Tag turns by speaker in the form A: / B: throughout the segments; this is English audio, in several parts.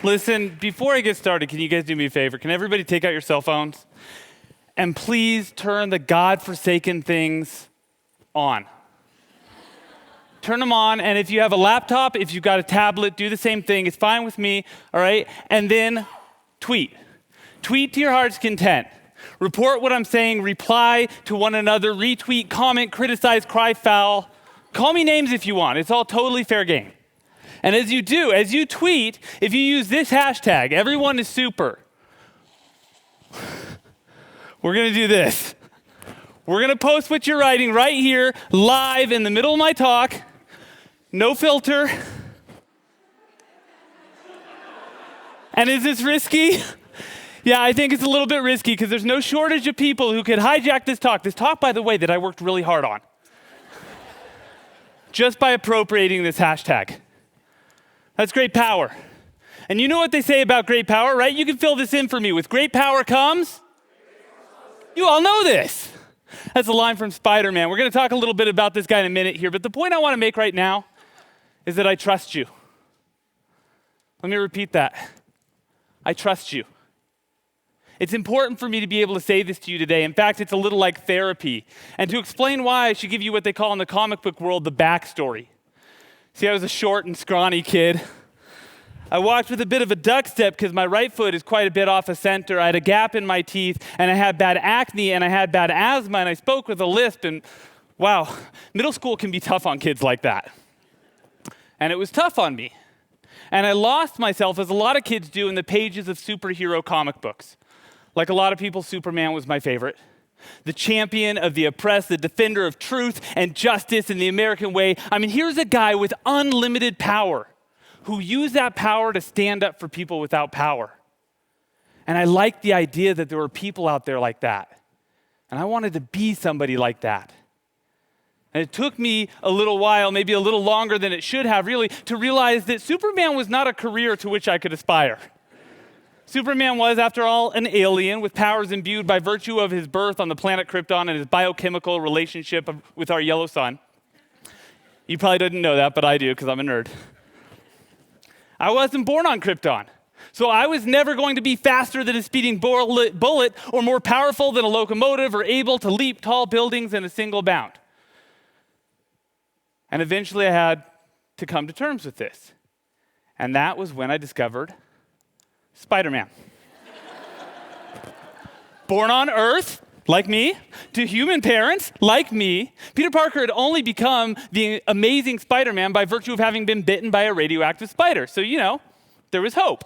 A: Listen, before I get started, can you guys do me a favor? Can everybody take out your cell phones? And please turn the godforsaken things on. Turn them on, and if you have a laptop, if you've got a tablet, do the same thing. It's fine with me, all right? And then tweet. Tweet to your heart's content. Report what I'm saying, reply to one another, retweet, comment, criticize, cry foul. Call me names if you want. It's all totally fair game. And as you tweet, if you use this hashtag, everyone is super, we're going to do this. We're going to post what you're writing right here, live in the middle of my talk, no filter. And is this risky? Yeah, I think it's a little bit risky because there's no shortage of people who could hijack this talk. This talk, by the way, that I worked really hard on. Just by appropriating this hashtag. That's great power. And you know what they say about great power, right? You can fill this in for me. With great power comes? You all know this. That's a line from Spider-Man. We're going to talk a little bit about this guy in a minute here, but the point I want to make right now is that I trust you. Let me repeat that. I trust you. It's important for me to be able to say this to you today. In fact, it's a little like therapy. And to explain why, I should give you what they call in the comic book world the backstory. See, I was a short and scrawny kid. I walked with a bit of a duck step because my right foot is quite a bit off of center. I had a gap in my teeth, and I had bad acne, and I had bad asthma, and I spoke with a lisp, and wow, middle school can be tough on kids like that. And it was tough on me. And I lost myself, as a lot of kids do, in the pages of superhero comic books. Like a lot of people, Superman was my favorite. The champion of the oppressed, the defender of truth and justice in the American way. I mean, here's a guy with unlimited power who used that power to stand up for people without power. And I liked the idea that there were people out there like that. And I wanted to be somebody like that. And it took me a little while, maybe a little longer than it should have really, to realize that Superman was not a career to which I could aspire. Superman was, after all, an alien with powers imbued by virtue of his birth on the planet Krypton and his biochemical relationship with our yellow sun. You probably didn't know that, but I do because I'm a nerd. I wasn't born on Krypton, so I was never going to be faster than a speeding bullet or more powerful than a locomotive or able to leap tall buildings in a single bound. And eventually I had to come to terms with this. And that was when I discovered Spider-Man. Born on Earth, like me, to human parents, like me, Peter Parker had only become the amazing Spider-Man by virtue of having been bitten by a radioactive spider. So, there was hope.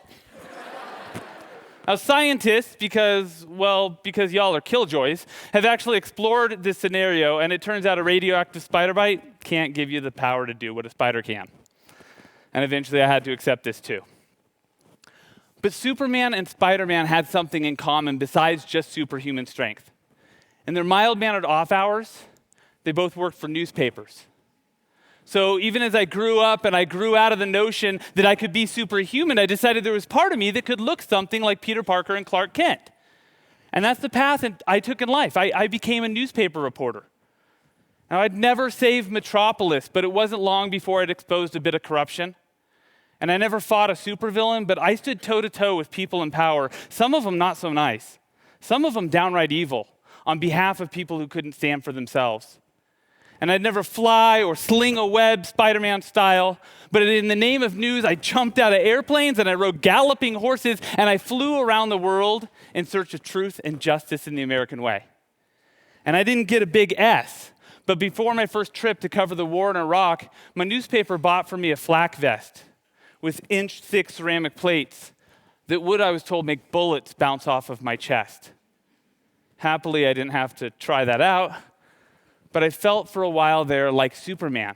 A: Now, scientists, because y'all are killjoys, have actually explored this scenario, and it turns out a radioactive spider bite can't give you the power to do what a spider can. And eventually I had to accept this too. But Superman and Spider-Man had something in common besides just superhuman strength. In their mild-mannered off hours, they both worked for newspapers. So even as I grew up and I grew out of the notion that I could be superhuman, I decided there was part of me that could look something like Peter Parker and Clark Kent. And that's the path I took in life. I became a newspaper reporter. Now, I'd never saved Metropolis, but it wasn't long before I'd exposed a bit of corruption. And I never fought a supervillain, but I stood toe-to-toe with people in power, some of them not so nice, some of them downright evil, on behalf of people who couldn't stand for themselves. And I'd never fly or sling a web Spider-Man style, but in the name of news, I jumped out of airplanes and I rode galloping horses and I flew around the world in search of truth and justice in the American way. And I didn't get a big S, but before my first trip to cover the war in Iraq, my newspaper bought for me a flak vest with inch-thick ceramic plates that would, I was told, make bullets bounce off of my chest. Happily, I didn't have to try that out, but I felt for a while there like Superman.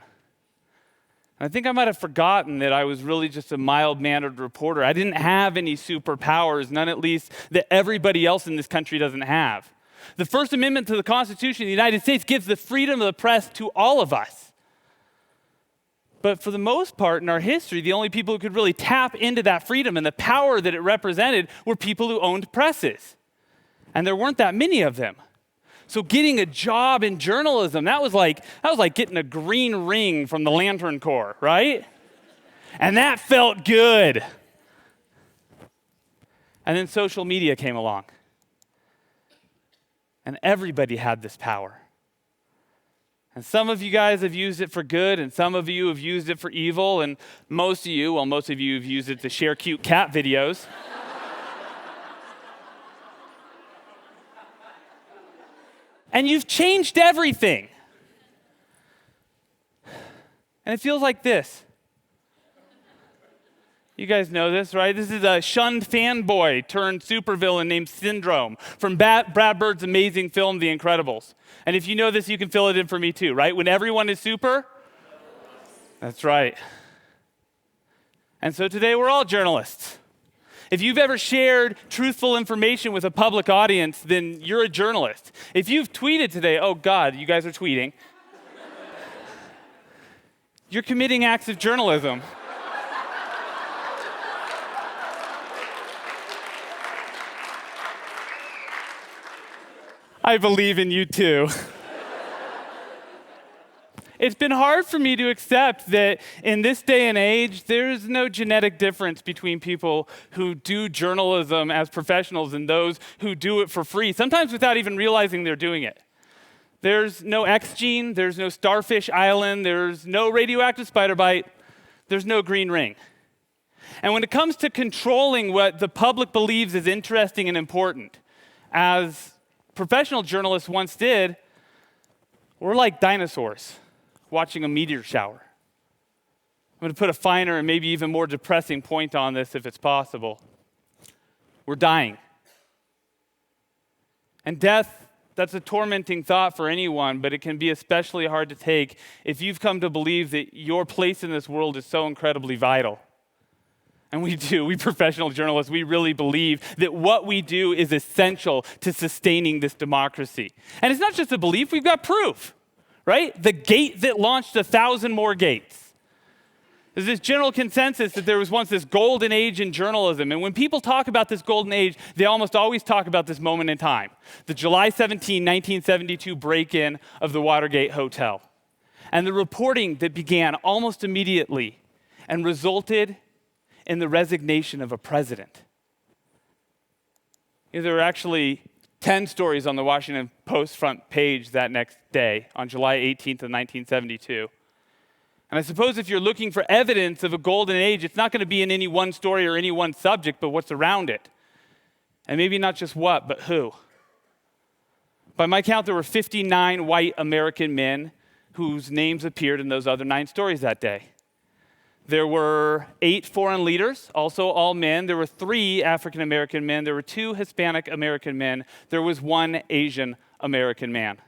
A: And I think I might have forgotten that I was really just a mild-mannered reporter. I didn't have any superpowers, none at least that everybody else in this country doesn't have. The First Amendment to the Constitution of the United States gives the freedom of the press to all of us. But for the most part in our history, the only people who could really tap into that freedom and the power that it represented were people who owned presses. And there weren't that many of them. So getting a job in journalism, that was like getting a green ring from the Lantern Corps, right? And that felt good. And then social media came along. And everybody had this power. And some of you guys have used it for good, and some of you have used it for evil, and most of you have used it to share cute cat videos. And you've changed everything. And it feels like this. You guys know this, right? This is a shunned fanboy turned supervillain named Syndrome from Brad Bird's amazing film, The Incredibles. And if you know this, you can fill it in for me too, right? When everyone is super? That's right. And so today we're all journalists. If you've ever shared truthful information with a public audience, then you're a journalist. If you've tweeted today, oh God, you guys are tweeting. You're committing acts of journalism. I believe in you too. It's been hard for me to accept that in this day and age, there's no genetic difference between people who do journalism as professionals and those who do it for free, sometimes without even realizing they're doing it. There's no X gene, there's no starfish island, there's no radioactive spider bite, there's no green ring. And when it comes to controlling what the public believes is interesting and important, as professional journalists once did, we're like dinosaurs watching a meteor shower. I'm going to put a finer and maybe even more depressing point on this if it's possible. We're dying. And death, that's a tormenting thought for anyone, but it can be especially hard to take if you've come to believe that your place in this world is so incredibly vital. And we do, we professional journalists, we really believe that what we do is essential to sustaining this democracy. And it's not just a belief, we've got proof, right? The gate that launched 1,000 more gates. There's this general consensus that there was once this golden age in journalism. And when people talk about this golden age, they almost always talk about this moment in time. The July 17, 1972 break-in of the Watergate Hotel. And the reporting that began almost immediately and resulted in the resignation of a president. There were actually 10 stories on the Washington Post front page that next day, on July 18th of 1972. And I suppose if you're looking for evidence of a golden age, it's not going to be in any one story or any one subject, but what's around it. And maybe not just what, but who. By my count, there were 59 white American men whose names appeared in those other 9 stories that day. There were 8 foreign leaders, also all men. There were 3 African American men. There were 2 Hispanic American men. There was 1 Asian American man.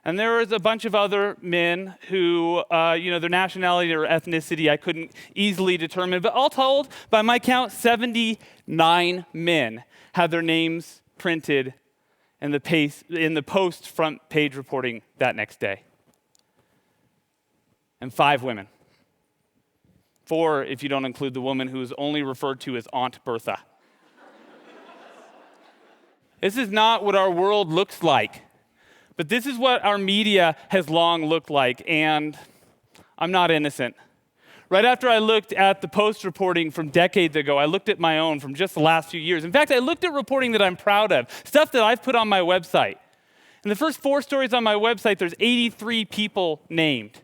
A: And there was a bunch of other men who, their nationality or ethnicity I couldn't easily determine. But all told, by my count, 79 men had their names printed in the Post front page reporting that next day. And 5 women. 4 if you don't include the woman who is only referred to as Aunt Bertha. This is not what our world looks like, but this is what our media has long looked like, and I'm not innocent. Right after I looked at the Post reporting from decades ago, I looked at my own from just the last few years. In fact, I looked at reporting that I'm proud of, stuff that I've put on my website. In the first 4 stories on my website, there's 83 people named.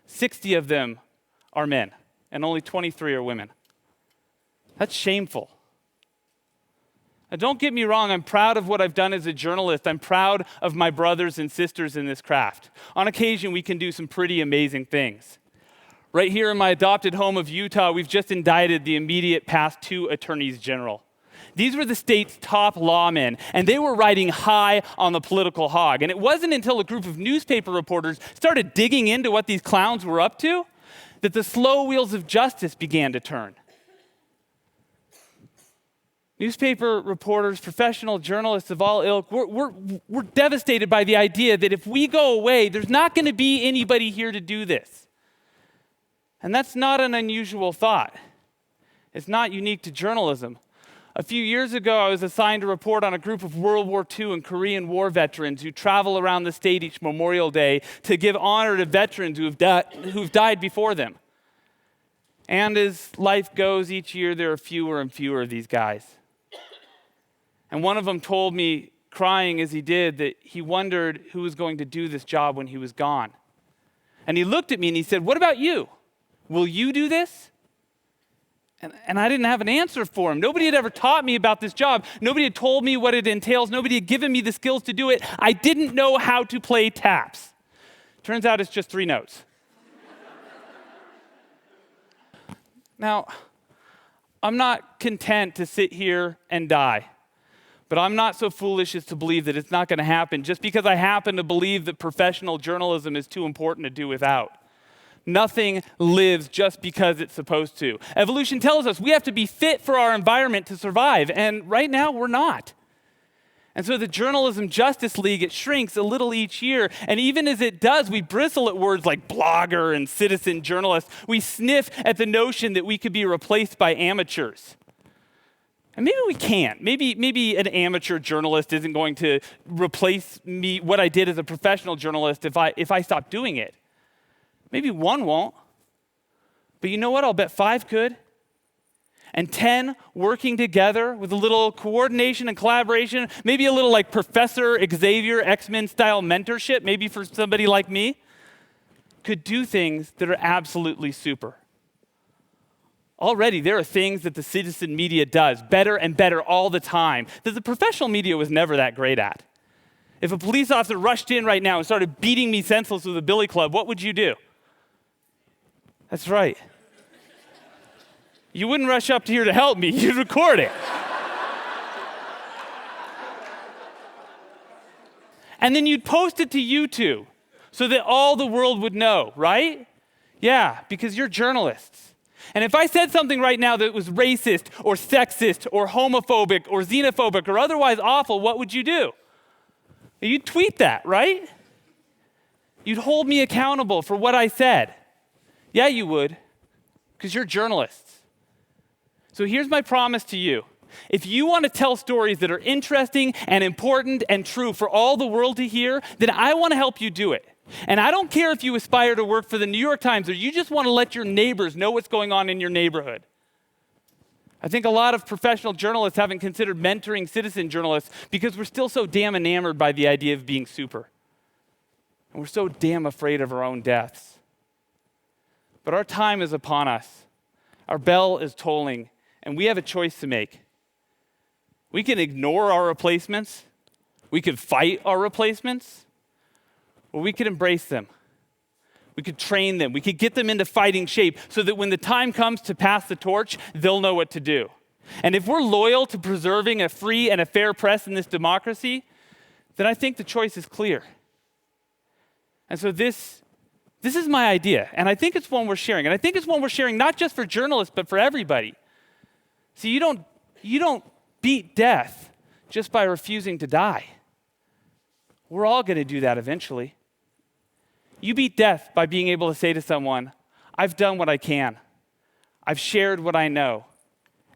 A: 60 of them are men. And only 23 are women. That's shameful. Now, don't get me wrong, I'm proud of what I've done as a journalist. I'm proud of my brothers and sisters in this craft. On occasion, we can do some pretty amazing things. Right here in my adopted home of Utah, we've just indicted the immediate past 2 attorneys general. These were the state's top lawmen, and they were riding high on the political hog. And it wasn't until a group of newspaper reporters started digging into what these clowns were up to that the slow wheels of justice began to turn. Newspaper reporters, professional journalists of all ilk, we're devastated by the idea that if we go away, there's not going to be anybody here to do this. And that's not an unusual thought. It's not unique to journalism. A few years ago, I was assigned to report on a group of World War II and Korean War veterans who travel around the state each Memorial Day to give honor to veterans who've died before them. And as life goes, each year there are fewer and fewer of these guys. And one of them told me, crying as he did, that he wondered who was going to do this job when he was gone. And he looked at me and he said, "What about you? Will you do this?" And I didn't have an answer for him. Nobody had ever taught me about this job. Nobody had told me what it entails. Nobody had given me the skills to do it. I didn't know how to play taps. Turns out it's just 3 notes. Now, I'm not content to sit here and die. But I'm not so foolish as to believe that it's not going to happen just because I happen to believe that professional journalism is too important to do without. Nothing lives just because it's supposed to. Evolution tells us we have to be fit for our environment to survive, and right now we're not. And so the Journalism Justice League, it shrinks a little each year, and even as it does, we bristle at words like blogger and citizen journalist. We sniff at the notion that we could be replaced by amateurs. And maybe we can't. Maybe an amateur journalist isn't going to replace me, what I did as a professional journalist, if I stop doing it. Maybe 1 won't. But you know what? I'll bet 5 could. And 10 working together with a little coordination and collaboration, maybe a little like Professor Xavier X-Men style mentorship, maybe for somebody like me, could do things that are absolutely super. Already, there are things that the citizen media does better and better all the time that the professional media was never that great at. If a police officer rushed in right now and started beating me senseless with a billy club, what would you do? That's right. You wouldn't rush up here to help me, you'd record it. And then you'd post it to YouTube so that all the world would know, right? Yeah, because you're journalists. And if I said something right now that was racist or sexist or homophobic or xenophobic or otherwise awful, what would you do? You'd tweet that, right? You'd hold me accountable for what I said. Yeah, you would, because you're journalists. So here's my promise to you. If you want to tell stories that are interesting and important and true for all the world to hear, then I want to help you do it. And I don't care if you aspire to work for the New York Times or you just want to let your neighbors know what's going on in your neighborhood. I think a lot of professional journalists haven't considered mentoring citizen journalists because we're still so damn enamored by the idea of being super. And we're so damn afraid of our own deaths. But our time is upon us. Our bell is tolling, and we have a choice to make. We can ignore our replacements. We could fight our replacements. Or we could embrace them. We could train them. We could get them into fighting shape so that when the time comes to pass the torch, they'll know what to do. And if we're loyal to preserving a free and a fair press in this democracy, then I think the choice is clear. And so this is my idea, and I think it's one we're sharing. And I think it's one we're sharing not just for journalists, but for everybody. See, you don't beat death just by refusing to die. We're all going to do that eventually. You beat death by being able to say to someone, I've done what I can. I've shared what I know.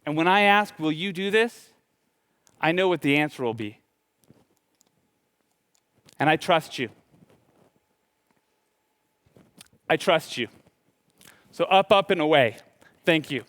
A: And when I ask, will you do this? I know what the answer will be. And I trust you. I trust you. So up, and away. Thank you.